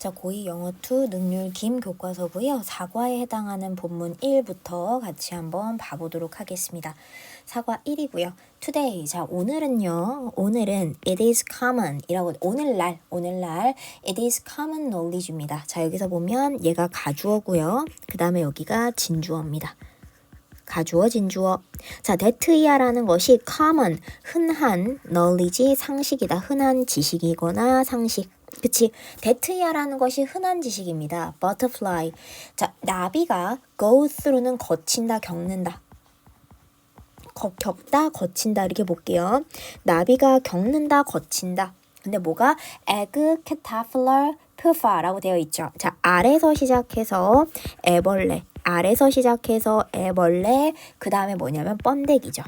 자, 고2 영어 2 능률 김 교과서고요. 사과에 해당하는 본문 1부터 같이 한번 봐보도록 하겠습니다. 사과 1이고요. today. 자, 오늘은 it is common 이라고 오늘날 it is common knowledge입니다. 자, 여기서 보면 얘가 가주어고요. 그 다음에 여기가 진주어입니다. 가주어, 진주어. 자, that이야라는 것이 common, 흔한, knowledge, 상식이다. 흔한 지식이거나 상식. 그치? that이야라는 것이 흔한 지식입니다. butterfly. 자, 나비가 go through는 거친다, 겪는다. 겪다, 거친다 이렇게 볼게요. 나비가 겪는다, 거친다. 근데 뭐가 egg, caterpillar, pupa라고 되어 있죠. 자, 아래서 시작해서 애벌레. 그 다음에 뭐냐면 번데기죠.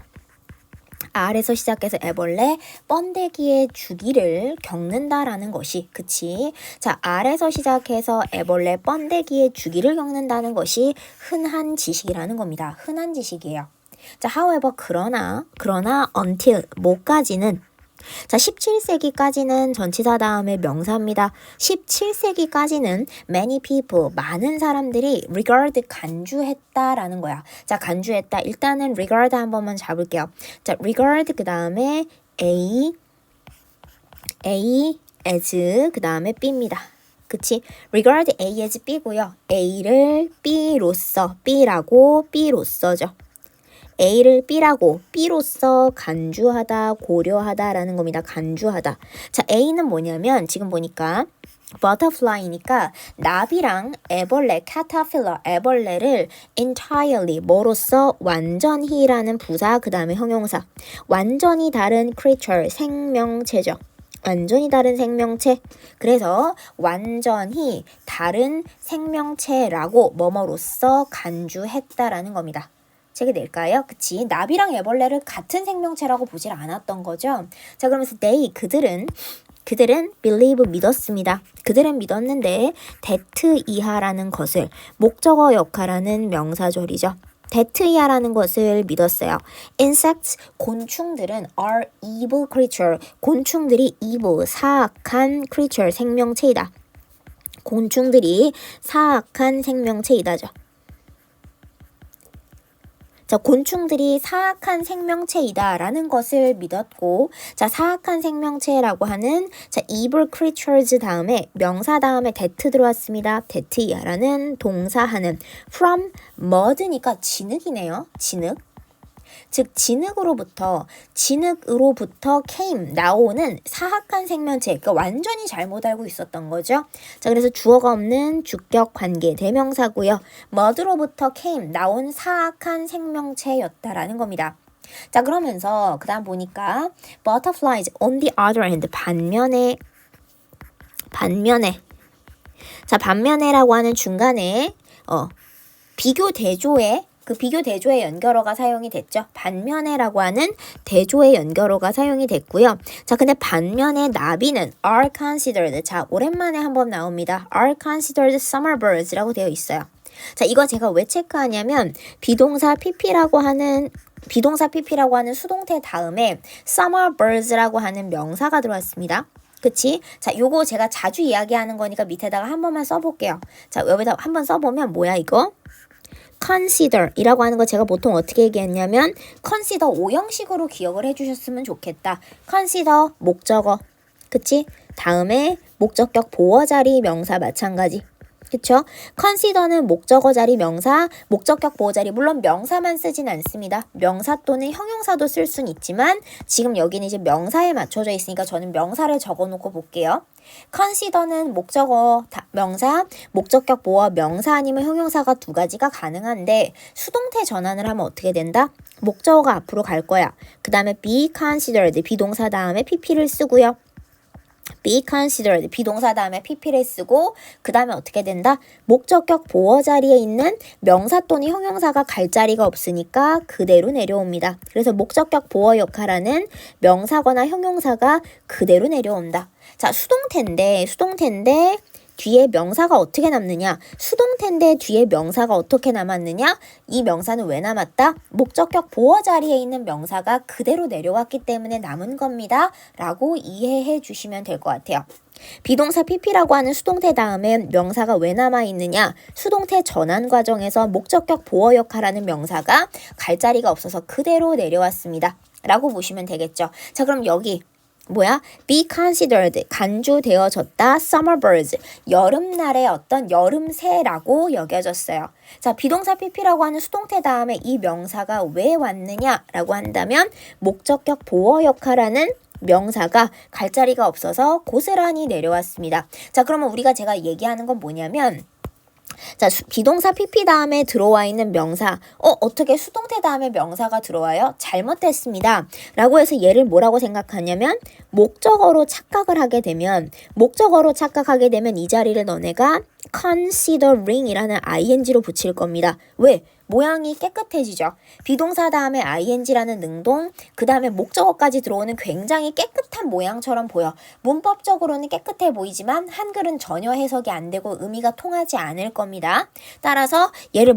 아래서 시작해서 애벌레, 번데기의 주기를 겪는다라는 것이, 그치? 자, 아래서 시작해서 애벌레, 번데기의 주기를 겪는다는 것이 흔한 지식이라는 겁니다. 흔한 지식이에요. 자, however, 그러나 until, 뭐까지는, 자, 17세기까지는 전치사 다음에 명사입니다. 17세기까지는 many people, 많은 사람들이 regard, 간주했다라는 거야. 자, 간주했다. 일단은 regard 한 번만 잡을게요. 자, regard 그 다음에 A as 그 다음에 B입니다. 그치? regard A as B고요. A를 B로서죠. A를 B로서 간주하다, 고려하다라는 겁니다. 간주하다. 자, A는 뭐냐면 지금 보니까 butterfly니까 나비랑 애벌레, caterpillar, 애벌레를 entirely, 뭐로써 완전히라는 부사, 그 다음에 형용사. 완전히 다른 creature, 생명체죠. 완전히 다른 생명체. 그래서 완전히 다른 생명체라고 뭐뭐로써 간주했다라는 겁니다. 책이 낼까요? 그치? 나비랑 애벌레를 같은 생명체라고 보질 않았던 거죠. 자, 그러면서 그들은 believe, 믿었습니다. 그들은 믿었는데 that 이하라는 것을 목적어 역할하는 명사절이죠. that 이하라는 것을 믿었어요. Insects, 곤충들은 are evil creature. 곤충들이 evil, 사악한 creature, 생명체이다. 곤충들이 사악한 생명체이다죠. 자, 곤충들이 사악한 생명체이다라는 것을 믿었고, 자, 사악한 생명체라고 하는 자, evil creatures 다음에 명사 다음에 that 들어왔습니다. that이야라는 동사하는 from mud니까 진흙이네요. 진흙. 즉 진흙으로부터 came 나오는 사악한 생명체, 그러니까 완전히 잘못 알고 있었던 거죠. 자, 그래서 주어가 없는 주격 관계 대명사고요. mud로부터 came 나온 사악한 생명체였다라는 겁니다. 자, 그러면서 그 다음 보니까 butterflies on the other hand, 반면에 자, 반면에라고 하는 중간에 비교 대조에 그 비교 대조의 연결어가 사용이 됐죠. 반면에라고 하는 대조의 연결어가 사용이 됐고요. 자, 근데 반면에 나비는 are considered. 자, 오랜만에 한번 나옵니다. are considered summer birds라고 되어 있어요. 자, 이거 제가 왜 체크하냐면 비동사 pp라고 하는 수동태 다음에 summer birds라고 하는 명사가 들어왔습니다. 그치? 자, 요거 제가 자주 이야기하는 거니까 밑에다가 한 번만 써볼게요. 자, 여기다 한번 써보면 뭐야 이거? consider 이라고 하는 거 제가 보통 어떻게 얘기했냐면 consider 오형식으로 기억을 해주셨으면 좋겠다. consider 목적어, 그치? 다음에 목적격 보어 자리 명사 마찬가지. 그쵸? consider는 목적어 자리 명사, 목적격 보어 자리, 물론 명사만 쓰진 않습니다. 명사 또는 형용사도 쓸 수는 있지만 지금 여기는 이제 명사에 맞춰져 있으니까 저는 명사를 적어놓고 볼게요. consider는 목적어 명사, 목적격 보어 명사 아니면 형용사가 두 가지가 가능한데 수동태 전환을 하면 어떻게 된다? 목적어가 앞으로 갈 거야. 그 다음에 be considered, 비동사 다음에 pp를 쓰고요. be considered, 비동사 다음에 pp를 쓰고 그 다음에 어떻게 된다? 목적격 보어 자리에 있는 명사 또는 형용사가 갈 자리가 없으니까 그대로 내려옵니다. 그래서 목적격 보어 역할하는 명사거나 형용사가 그대로 내려온다. 자, 수동태인데 뒤에 명사가 어떻게 남느냐? 수동태인데 뒤에 명사가 어떻게 남았느냐? 이 명사는 왜 남았다? 목적격 보어 자리에 있는 명사가 그대로 내려왔기 때문에 남은 겁니다. 라고 이해해 주시면 될 것 같아요. 비동사 pp라고 하는 수동태 다음에 명사가 왜 남아있느냐? 수동태 전환 과정에서 목적격 보어 역할하는 명사가 갈 자리가 없어서 그대로 내려왔습니다. 라고 보시면 되겠죠. 자, 그럼 여기 be considered, 간주되어졌다, summer birds, 여름날의 어떤 여름새라고 여겨졌어요. 자, 비동사 pp라고 하는 수동태 다음에 이 명사가 왜 왔느냐라고 한다면 목적격 보어 역할하는 명사가 갈 자리가 없어서 고스란히 내려왔습니다. 자, 그러면 제가 얘기하는 건 뭐냐면 자, 비동사 pp 다음에 들어와 있는 명사 어떻게 수동태 다음에 명사가 들어와요? 잘못됐습니다. 라고 해서 얘를 뭐라고 생각하냐면 목적어로 착각을 하게 되면 이 자리를 너네가 considering 이라는 ing로 붙일 겁니다. 왜? 모양이 깨끗해지죠. 비동사 다음에 ing라는 능동, 그 다음에 목적어까지 들어오는 굉장히 깨끗한 모양처럼 보여. 문법적으로는 깨끗해 보이지만 한글은 전혀 해석이 안 되고 의미가 통하지 않을 겁니다. 따라서 얘를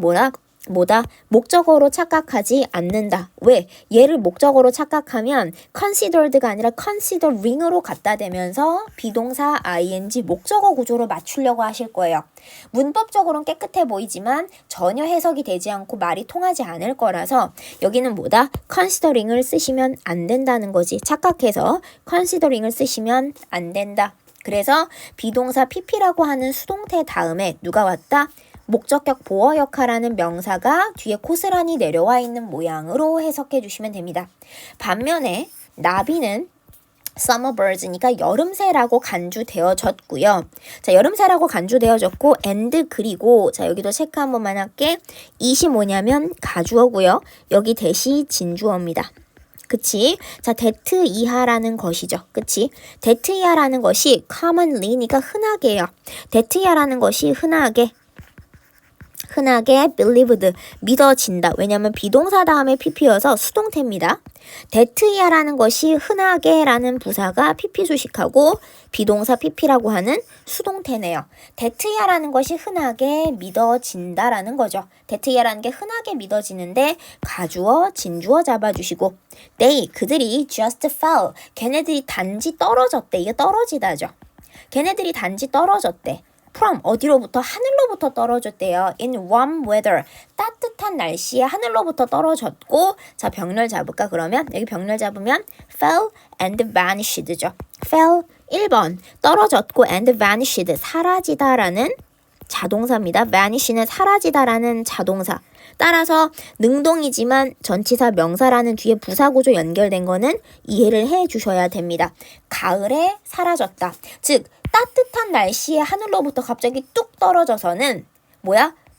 목적어로 착각하지 않는다. 왜? 얘를 목적어로 착각하면 considered가 아니라 considering으로 갖다 대면서 비동사 ing 목적어 구조로 맞추려고 하실 거예요. 문법적으로는 깨끗해 보이지만 전혀 해석이 되지 않고 말이 통하지 않을 거라서 여기는 considering을 쓰시면 안 된다는 거지. 착각해서 considering을 쓰시면 안 된다. 그래서 비동사 pp라고 하는 수동태 다음에 누가 왔다? 목적격 보어 역할하는 명사가 뒤에 고스란히 내려와 있는 모양으로 해석해 주시면 됩니다. 반면에 나비는 summer birds니까 여름새라고 간주되어졌고요. 자, 여름새라고 간주되어졌고 and 그리고 자, 여기도 체크 한 번만 할게. it이 뭐냐면 가주어고요. 여기 대시 진주어입니다. 그치? 자, that 이하라는 것이죠. 그치? that 이하라는 것이 commonly니까 흔하게요. that 이하라는 것이 흔하게 believed, 믿어진다. 왜냐면 비동사 다음에 pp여서 수동태입니다. that이라는 것이 흔하게라는 부사가 pp 수식하고 비동사 pp라고 하는 수동태네요. that이라는 것이 흔하게 믿어진다라는 거죠. that이라는 게 흔하게 믿어지는데 가주어, 진주어 잡아주시고 그들이 just fell, 걔네들이 단지 떨어졌대. 이게 떨어지다죠. 걔네들이 단지 떨어졌대. from 어디로부터? 하늘로부터 떨어졌대요. in warm weather 따뜻한 날씨에 하늘로부터 떨어졌고 자, 병렬 잡을까 그러면? 여기 병렬 잡으면 fell and vanished죠. fell 1번 떨어졌고 and vanished 사라지다라는 자동사입니다. vanish는 사라지다라는 자동사. 따라서 능동이지만 전치사 명사라는 뒤에 부사구조 연결된 거는 이해를 해 주셔야 됩니다. 가을에 사라졌다. 즉 따뜻한 날씨에 하늘로부터 갑자기 뚝 떨어져서는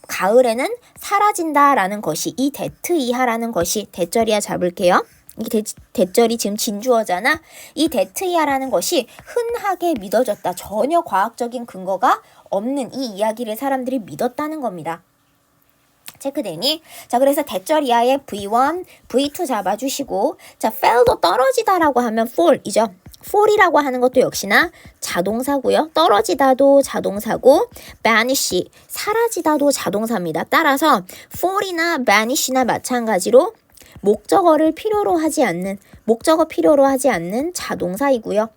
가을에는 사라진다라는 것이 이 that 이하라는 것이 대절이야 잡을게요. 이게 대절이 지금 진주어잖아. 이 that 이하라는 것이 흔하게 믿어졌다. 전혀 과학적인 근거가 없는 이 이야기를 사람들이 믿었다는 겁니다. 체크되니? 자, 그래서 대절 이하의 V1, V2 잡아주시고 자, fell도 떨어지다라고 하면 fall이죠. fall이라고 하는 것도 역시나 자동사고요. 떨어지다도 자동사고 vanish, 사라지다도 자동사입니다. 따라서 fall이나 vanish나 마찬가지로 목적어 필요로 하지 않는 자동사이고요.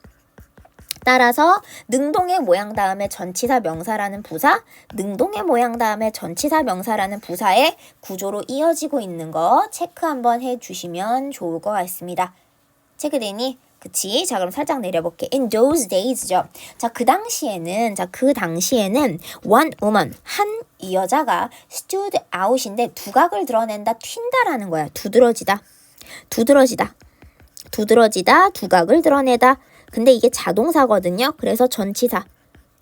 따라서 능동의 모양 다음에 전치사 명사라는 부사, 능동의 모양 다음에 전치사 명사라는 부사의 구조로 이어지고 있는 거 체크 한번 해주시면 좋을 것 같습니다. 체크되니? 그치? 자, 그럼 살짝 내려볼게. In those days죠. 자, 그 당시에는 one woman, 한 이 여자가 stood out인데 두각을 드러낸다, 튄다라는 거야. 두드러지다, 두각을 드러내다. 근데 이게 자동사거든요. 그래서 전치사.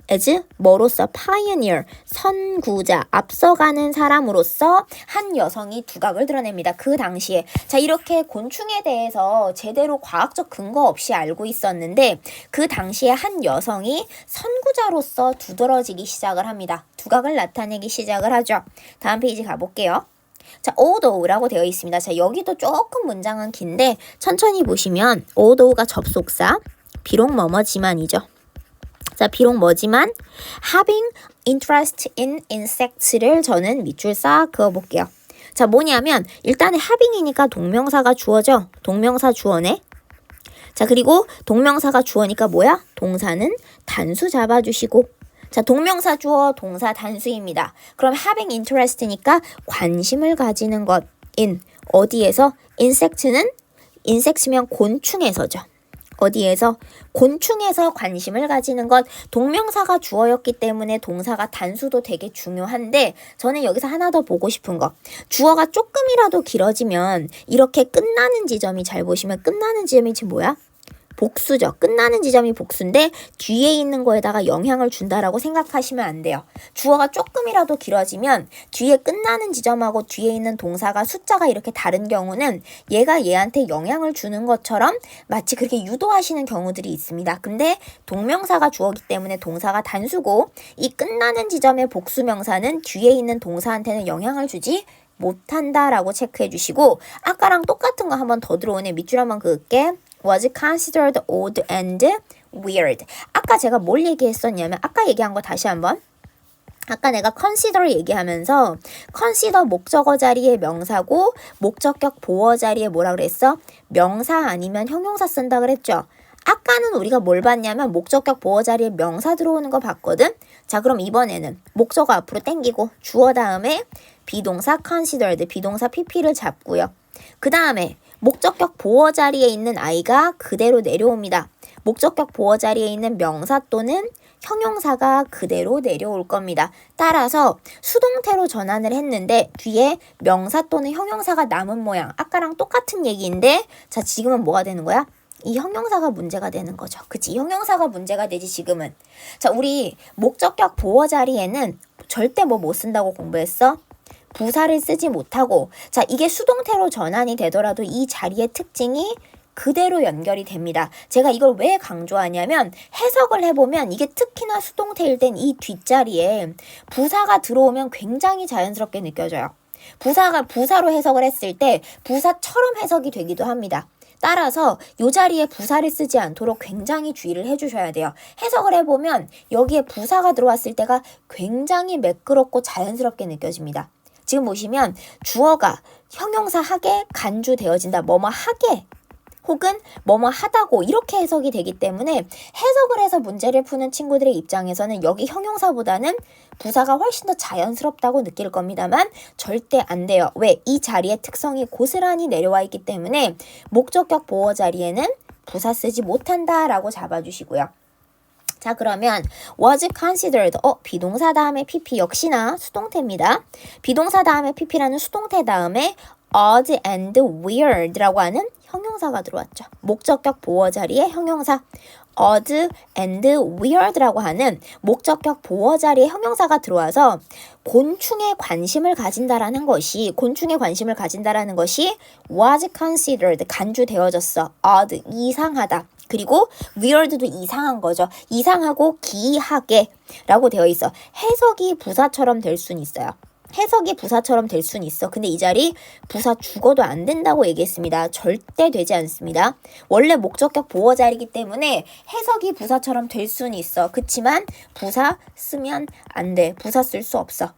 as 뭐로서 pioneer, 선구자, 앞서가는 사람으로서 한 여성이 두각을 드러냅니다. 그 당시에. 자, 이렇게 곤충에 대해서 제대로 과학적 근거 없이 알고 있었는데 그 당시에 한 여성이 선구자로서 두드러지기 시작을 합니다. 두각을 나타내기 시작을 하죠. 다음 페이지 가볼게요. 자, although라고 되어 있습니다. 자, 여기도 조금 문장은 긴데 천천히 보시면 although가 접속사, 비록 뭐뭐지만이죠. 자, 비록 뭐지만 having interest in insects를 저는 밑줄 싹 그어볼게요. 자, 뭐냐면 일단은 having이니까 동명사가 주어죠. 동명사 주어네. 자, 그리고 동명사가 주어니까 뭐야? 동사는 단수 잡아주시고. 자, 동명사 주어, 동사 단수입니다. 그럼 having interest니까 관심을 가지는 것. in 어디에서? insect면 곤충에서죠. 어디에서? 곤충에서 관심을 가지는 것. 동명사가 주어였기 때문에 동사가 단수도 되게 중요한데 저는 여기서 하나 더 보고 싶은 거. 주어가 조금이라도 길어지면 이렇게 끝나는 지점이 잘 보시면 끝나는 지점이 지금 뭐야? 복수죠. 끝나는 지점이 복수인데 뒤에 있는 거에다가 영향을 준다라고 생각하시면 안 돼요. 주어가 조금이라도 길어지면 뒤에 끝나는 지점하고 뒤에 있는 동사가 숫자가 이렇게 다른 경우는 얘가 얘한테 영향을 주는 것처럼 마치 그렇게 유도하시는 경우들이 있습니다. 근데 동명사가 주어기 때문에 동사가 단수고 이 끝나는 지점의 복수명사는 뒤에 있는 동사한테는 영향을 주지 못한다라고 체크해 주시고 아까랑 똑같은 거 한번 더 들어오네. 밑줄 한번 그을게. was considered odd and weird. 아까 제가 뭘 얘기했었냐면 아까 얘기한 거 다시 한번. 아까 내가 consider 얘기하면서 consider 목적어 자리에 명사고 목적격 보어 자리에 뭐라 그랬어? 명사 아니면 형용사 쓴다 그랬죠? 아까는 우리가 뭘 봤냐면 목적격 보어 자리에 명사 들어오는 거 봤거든? 자, 그럼 이번에는 목적어 앞으로 당기고 주어 다음에 비동사 considered, 비동사 pp를 잡고요. 그 다음에 목적격 보어 자리에 있는 아이가 그대로 내려옵니다. 목적격 보어 자리에 있는 명사 또는 형용사가 그대로 내려올 겁니다. 따라서 수동태로 전환을 했는데 뒤에 명사 또는 형용사가 남은 모양. 아까랑 똑같은 얘기인데 자, 지금은 뭐가 되는 거야? 이 형용사가 문제가 되는 거죠. 그치? 이 형용사가 문제가 되지 지금은. 자, 우리 목적격 보어 자리에는 절대 뭐 못 쓴다고 공부했어? 부사를 쓰지 못하고 자, 이게 수동태로 전환이 되더라도 이 자리의 특징이 그대로 연결이 됩니다. 제가 이걸 왜 강조하냐면 해석을 해보면 이게 특히나 수동태일 땐 이 뒷자리에 부사가 들어오면 굉장히 자연스럽게 느껴져요. 부사로 해석을 했을 때 부사처럼 해석이 되기도 합니다. 따라서 이 자리에 부사를 쓰지 않도록 굉장히 주의를 해주셔야 돼요. 해석을 해보면 여기에 부사가 들어왔을 때가 굉장히 매끄럽고 자연스럽게 느껴집니다. 지금 보시면 주어가 형용사 하게 간주되어진다. 뭐뭐 하게 혹은 뭐뭐 하다고 이렇게 해석이 되기 때문에 해석을 해서 문제를 푸는 친구들의 입장에서는 여기 형용사보다는 부사가 훨씬 더 자연스럽다고 느낄 겁니다만 절대 안 돼요. 왜? 이 자리의 특성이 고스란히 내려와 있기 때문에 목적격 보어 자리에는 부사 쓰지 못한다라고 잡아주시고요. 자, 그러면 was considered 비동사 다음에 pp 역시나 수동태입니다. 비동사 다음에 pp라는 수동태 다음에 odd and weird라고 하는 형용사가 들어왔죠. 목적격 보어 자리에 형용사 odd and weird라고 하는 목적격 보어 자리에 형용사가 들어와서 곤충에 관심을 가진다라는 것이 was considered 간주되어졌어. odd 이상하다. 그리고 weird도 이상한 거죠. 이상하고 기이하게 라고 되어 있어. 해석이 부사처럼 될 수는 있어요. 해석이 부사처럼 될 수는 있어. 근데 이 자리 부사 죽어도 안 된다고 얘기했습니다. 절대 되지 않습니다. 원래 목적격 보어 자리이기 때문에 해석이 부사처럼 될 수는 있어. 그치만 부사 쓰면 안 돼. 부사 쓸 수 없어.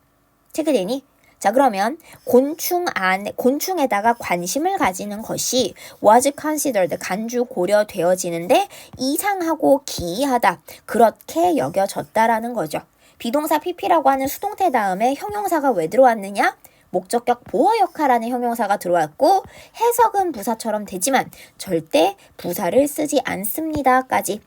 체크되니? 자, 그러면 곤충에다가 관심을 가지는 것이 was considered 간주 고려되어지는데 이상하고 기이하다. 그렇게 여겨졌다라는 거죠. 비동사 pp라고 하는 수동태 다음에 형용사가 왜 들어왔느냐? 목적격 보어 역할하는 형용사가 들어왔고 해석은 부사처럼 되지만 절대 부사를 쓰지 않습니다까지.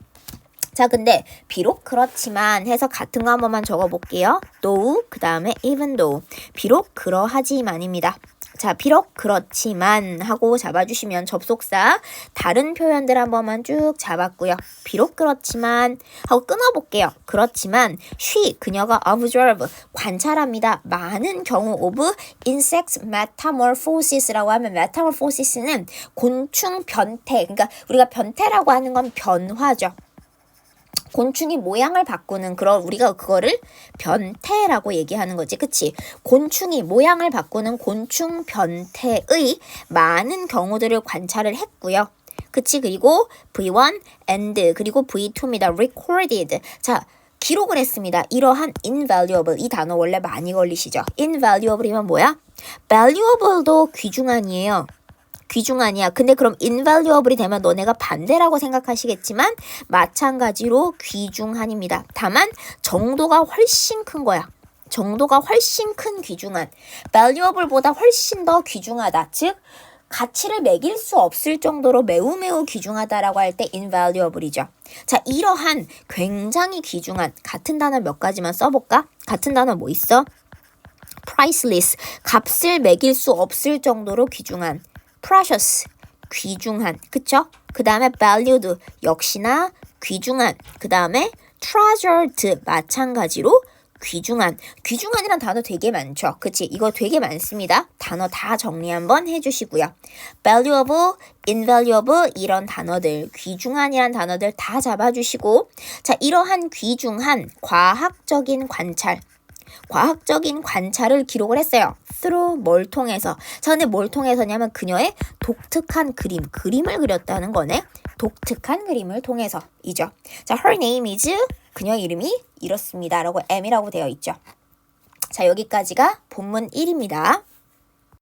자, 근데 비록 그렇지만 해서 같은 거 한 번만 적어볼게요. though, 그 다음에 even though. 비록 그러하지만입니다. 자, 비록 그렇지만 하고 잡아주시면 접속사 다른 표현들 한 번만 쭉 잡았고요. 비록 그렇지만 하고 끊어볼게요. 그렇지만 she, 그녀가 observe, 관찰합니다. 많은 경우 of insect metamorphosis라고 하면 metamorphosis는 곤충 변태, 그러니까 우리가 변태라고 하는 건 변화죠. 곤충이 모양을 바꾸는 우리가 그거를 변태라고 얘기하는 거지. 그치? 곤충이 모양을 바꾸는 곤충 변태의 많은 경우들을 관찰을 했고요. 그치? 그리고 V1 and 그리고 V2입니다. recorded. 자, 기록을 했습니다. 이러한 invaluable 이 단어 원래 많이 걸리시죠? invaluable이면 뭐야? valuable도 귀중한이에요. 귀중한이야. 근데 그럼 invaluable이 되면 너네가 반대라고 생각하시겠지만 마찬가지로 귀중한입니다. 다만 정도가 훨씬 큰 거야. 정도가 훨씬 큰 귀중한. valuable보다 훨씬 더 귀중하다. 즉 가치를 매길 수 없을 정도로 매우 매우 귀중하다라고 할 때 invaluable이죠. 자, 이러한 굉장히 귀중한 같은 단어 몇 가지만 써볼까? 같은 단어 뭐 있어? priceless, 값을 매길 수 없을 정도로 귀중한. precious, 귀중한. 그쵸? 그 다음에 valued, 역시나 귀중한. 그 다음에 treasured, 마찬가지로 귀중한. 귀중한이란 단어 되게 많죠. 그치? 이거 되게 많습니다. 단어 다 정리 한번 해주시고요. valuable, invaluable 이런 단어들, 귀중한이란 단어들 다 잡아주시고 자, 이러한 귀중한 과학적인 관찰. 과학적인 관찰을 기록을 했어요. through 뭘 통해서. 자, 근데 뭘 통해서냐면 그녀의 독특한 그림을 그렸다는 거네. 독특한 그림을 통해서이죠. 자, her name is 그녀의 이름이 이렇습니다. 라고 M이라고 되어 있죠. 자, 여기까지가 본문 1입니다.